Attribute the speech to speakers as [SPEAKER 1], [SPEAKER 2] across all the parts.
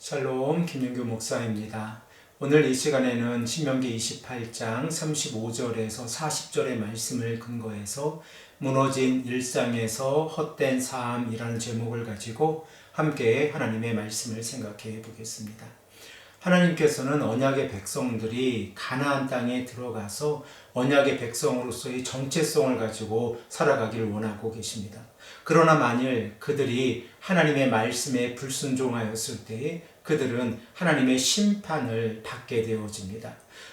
[SPEAKER 1] 샬롬, 김윤규 목사입니다. 오늘 이 시간에는 신명기 28장 35절에서 40절의 말씀을 근거해서 무너진 일상에서 헛된 삶이라는 제목을 가지고 함께 하나님의 말씀을 생각해 보겠습니다. 하나님께서는 언약의 백성들이 가나안 땅에 들어가서 언약의 백성으로서의 정체성을 가지고 살아가기를 원하고 계십니다. 그러나 만일 그들이 하나님의 말씀에 불순종하였을 때에 그들은 하나님의 심판을 받게 되어집니다.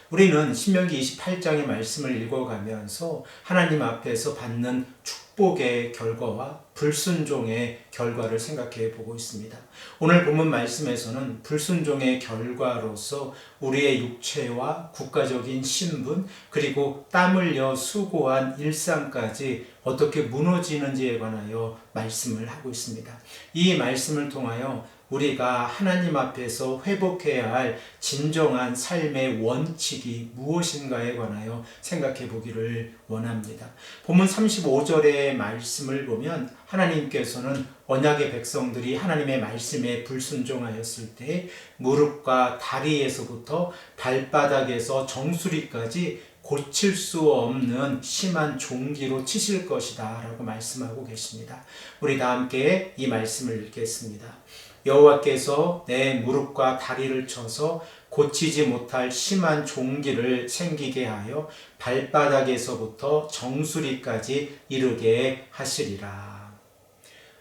[SPEAKER 1] 우리는 신명기 28장의 말씀을 읽어가면서 하나님 앞에서 받는 축복의 결과와 불순종의 결과를 생각해 보고 있습니다. 오늘 본문 말씀에서는 불순종의 결과로서 우리의 육체와 국가적인 신분 그리고 땀 흘려 수고한 일상까지 어떻게 무너지는지에 관하여 말씀을 하고 있습니다. 이 말씀을 통하여 우리가 하나님 앞에서 회복해야 할 진정한 삶의 원칙이 무엇인가에 관하여 생각해 보기를 원합니다. 본문 35절의 말씀을 보면 하나님께서는 언약의 백성들이 하나님의 말씀에 불순종하였을 때 무릎과 다리에서부터 발바닥에서 정수리까지 고칠 수 없는 심한 종기로 치실 것이다 라고 말씀하고 계십니다. 우리 다 함께 이 말씀을 읽겠습니다. 여호와께서 내 무릎과 다리를 쳐서 고치지 못할 심한 종기를 생기게 하여 발바닥에서부터 정수리까지 이르게 하시리라.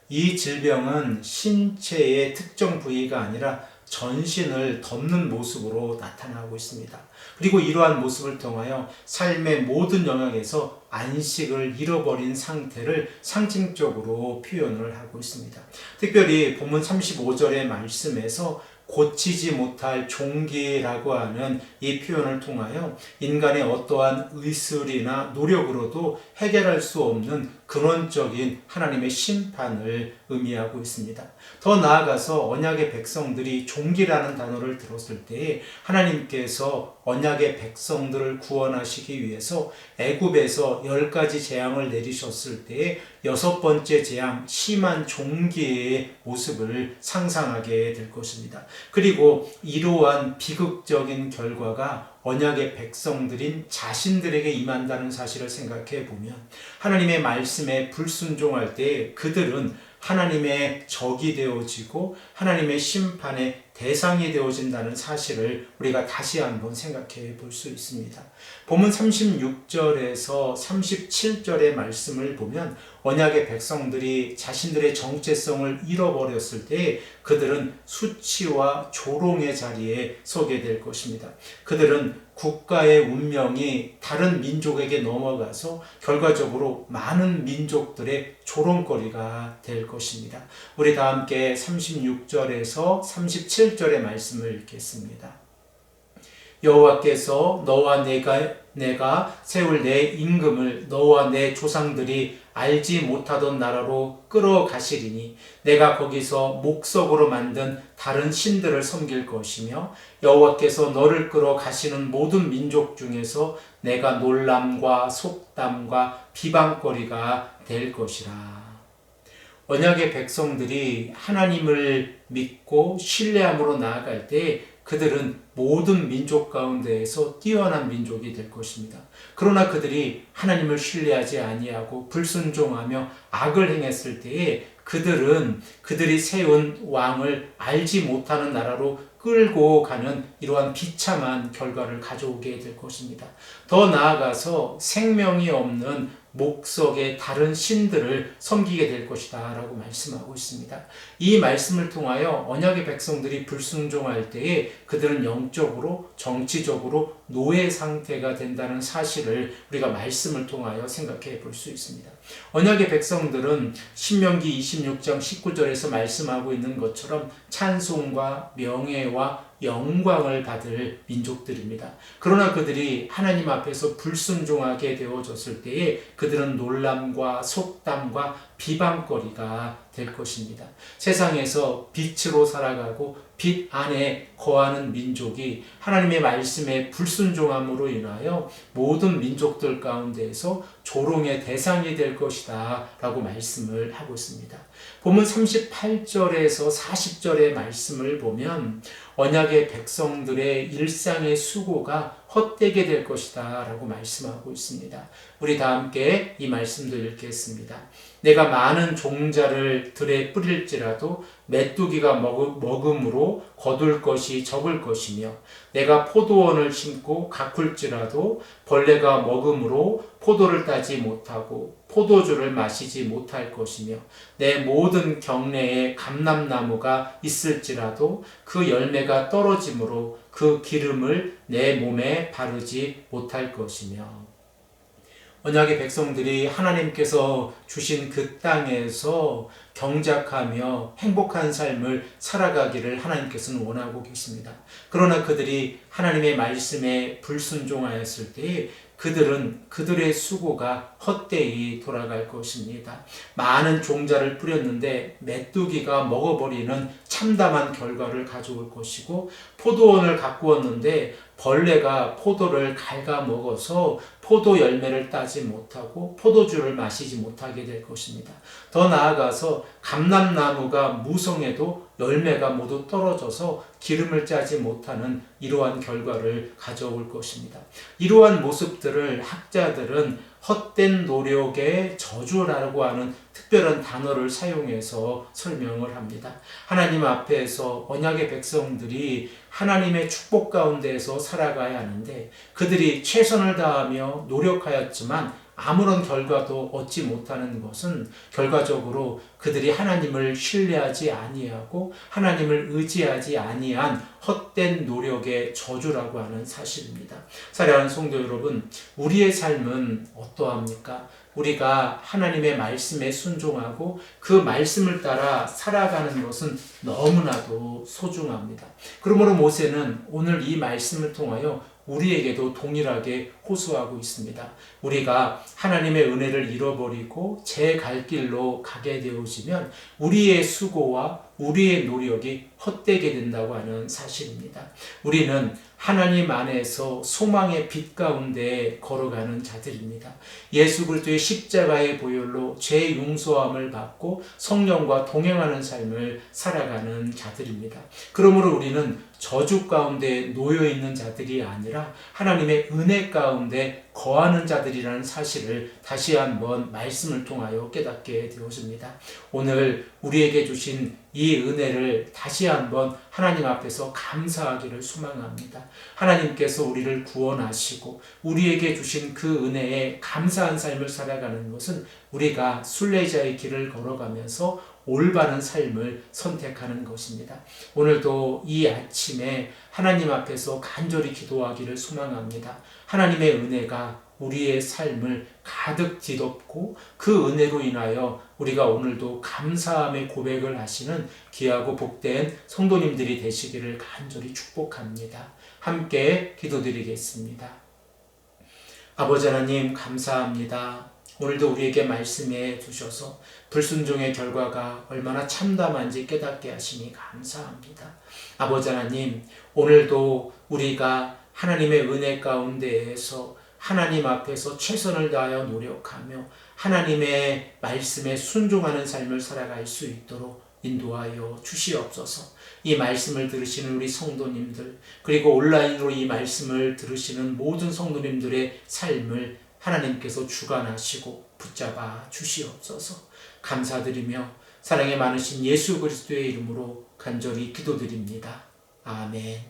[SPEAKER 1] 이 질병은 신체의 특정 부위가 아니라 전신을 덮는 모습으로 나타나고 있습니다. 그리고 이러한 모습을 통하여 삶의 모든 영역에서 안식을 잃어버린 상태를 상징적으로 표현을 하고 있습니다. 특별히 본문 35절의 말씀에서 고치지 못할 종기라고 하는 이 표현을 통하여 인간의 어떠한 의술이나 노력으로도 해결할 수 없는 근원적인 하나님의 심판을 의미하고 있습니다. 더 나아가서 언약의 백성들이 종기라는 단어를 들었을 때 하나님께서 언약의 백성들을 구원하시기 위해서 애굽에서 10가지 재앙을 내리셨을 때에 6번째 재앙 심한 종기의 모습을 상상하게 될 것입니다. 그리고 이러한 비극적인 결과가 언약의 백성들인 자신들에게 임한다는 사실을 생각해 보면 하나님의 말씀에 불순종할 때 그들은 하나님의 적이 되어지고 하나님의 심판의 대상이 되어진다는 사실을 우리가 다시 한번 생각해 볼 수 있습니다. 본문 36절에서 37절의 말씀을 보면 언약의 백성들이 자신들의 정체성을 잃어버렸을 때 그들은 수치와 조롱의 자리에 서게 될 것입니다. 그들은 국가의 운명이 다른 민족에게 넘어가서 결과적으로 많은 민족들의 조롱거리가 될 것입니다. 우리 다 함께 36절에서 37절의 말씀을 읽겠습니다. 여호와께서 너와 내가 세울 내 임금을 너와 내 조상들이 알지 못하던 나라로 끌어가시리니 내가 거기서 목석으로 만든 다른 신들을 섬길 것이며 여호와께서 너를 끌어가시는 모든 민족 중에서 내가 놀람과 속담과 비방거리가 될 것이라. 언약의 백성들이 하나님을 믿고 신뢰함으로 나아갈 때 그들은 모든 민족 가운데에서 뛰어난 민족이 될 것입니다. 그러나 그들이 하나님을 신뢰하지 아니하고 불순종하며 악을 행했을 때에 그들은 그들이 세운 왕을 알지 못하는 나라로 끌고 가는 이러한 비참한 결과를 가져오게 될 것입니다. 더 나아가서 생명이 없는 목석의 다른 신들을 섬기게 될 것이다 라고 말씀하고 있습니다. 이 말씀을 통하여 언약의 백성들이 불순종할 때에 그들은 영적으로 정치적으로 노예 상태가 된다는 사실을 우리가 말씀을 통하여 생각해 볼 수 있습니다. 언약의 백성들은 신명기 26장 19절에서 말씀하고 있는 것처럼 찬송과 명예와 영광을 받을 민족들입니다. 그러나 그들이 하나님 앞에서 불순종하게 되어졌을 때에 그들은 놀람과 속담과 비방거리가 될 것입니다. 세상에서 빛으로 살아가고 빛 안에 거하는 민족이 하나님의 말씀에 불순종함으로 인하여 모든 민족들 가운데에서 조롱의 대상이 될 것이다 라고 말씀을 하고 있습니다. 본문 38절에서 40절의 말씀을 보면 언약의 백성들의 일상의 수고가 헛되게 될 것이다 라고 말씀하고 있습니다. 우리 다 함께 이 말씀도 읽겠습니다. 내가 많은 종자를 들에 뿌릴지라도 메뚜기가 먹음으로 거둘 것이 적을 것이며 내가 포도원을 심고 가꿀지라도 벌레가 먹음으로 포도를 따지 못하고 포도주를 마시지 못할 것이며 내 모든 경내에 감람나무가 있을지라도 그 열매가 떨어짐으로 그 기름을 내 몸에 바르지 못할 것이며. 언약의 백성들이 하나님께서 주신 그 땅에서 경작하며 행복한 삶을 살아가기를 하나님께서는 원하고 계십니다. 그러나 그들이 하나님의 말씀에 불순종하였을 때 그들은 그들의 수고가 헛되이 돌아갈 것입니다. 많은 종자를 뿌렸는데 메뚜기가 먹어버리는 참담한 결과를 가져올 것이고 포도원을 가꾸었는데 벌레가 포도를 갉아먹어서 포도 열매를 따지 못하고 포도주를 마시지 못하게 될 것입니다. 더 나아가서 감람나무가 무성해도 열매가 모두 떨어져서 기름을 짜지 못하는 이러한 결과를 가져올 것입니다. 이러한 모습들을 학자들은 헛된 노력의 저주라고 하는 특별한 단어를 사용해서 설명을 합니다. 하나님 앞에서 언약의 백성들이 하나님의 축복 가운데에서 살아가야 하는데 그들이 최선을 다하며 노력하였지만 아무런 결과도 얻지 못하는 것은 결과적으로 그들이 하나님을 신뢰하지 아니하고 하나님을 의지하지 아니한 헛된 노력의 저주라고 하는 사실입니다. 사랑하는 성도 여러분, 우리의 삶은 어떠합니까? 우리가 하나님의 말씀에 순종하고 그 말씀을 따라 살아가는 것은 너무나도 소중합니다. 그러므로 모세는 오늘 이 말씀을 통하여 우리에게도 동일하게 호소하고 있습니다. 우리가 하나님의 은혜를 잃어버리고 제 갈 길로 가게 되어지면 우리의 수고와 우리의 노력이 헛되게 된다고 하는 사실입니다. 우리는 하나님 안에서 소망의 빛 가운데 걸어가는 자들입니다. 예수 그리스도의 십자가의 보혈로 죄 용서함을 받고 성령과 동행하는 삶을 살아가는 자들입니다. 그러므로 우리는 저주 가운데 놓여 있는 자들이 아니라 하나님의 은혜 가운데 거하는 자들이라는 사실을 다시 한번 말씀을 통하여 깨닫게 되었습니다. 오늘 우리에게 주신 이 은혜를 다시 한번 하나님 앞에서 감사하기를 소망합니다. 하나님께서 우리를 구원하시고 우리에게 주신 그 은혜에 감사한 삶을 살아가는 것은 우리가 순례자의 길을 걸어가면서 올바른 삶을 선택하는 것입니다. 오늘도 이 아침에 하나님 앞에서 간절히 기도하기를 소망합니다. 하나님의 은혜가 우리의 삶을 가득 뒤덮고 그 은혜로 인하여 우리가 오늘도 감사함의 고백을 하시는 귀하고 복된 성도님들이 되시기를 간절히 축복합니다. 함께 기도드리겠습니다. 아버지 하나님 감사합니다. 오늘도 우리에게 말씀해 주셔서 불순종의 결과가 얼마나 참담한지 깨닫게 하시니 감사합니다. 아버지 하나님, 오늘도 우리가 하나님의 은혜 가운데에서 하나님 앞에서 최선을 다하여 노력하며 하나님의 말씀에 순종하는 삶을 살아갈 수 있도록 인도하여 주시옵소서. 이 말씀을 들으시는 우리 성도님들, 그리고 온라인으로 이 말씀을 들으시는 모든 성도님들의 삶을 하나님께서 주관하시고 붙잡아 주시옵소서. 감사드리며 사랑에 많으신 예수 그리스도의 이름으로 간절히 기도드립니다. 아멘.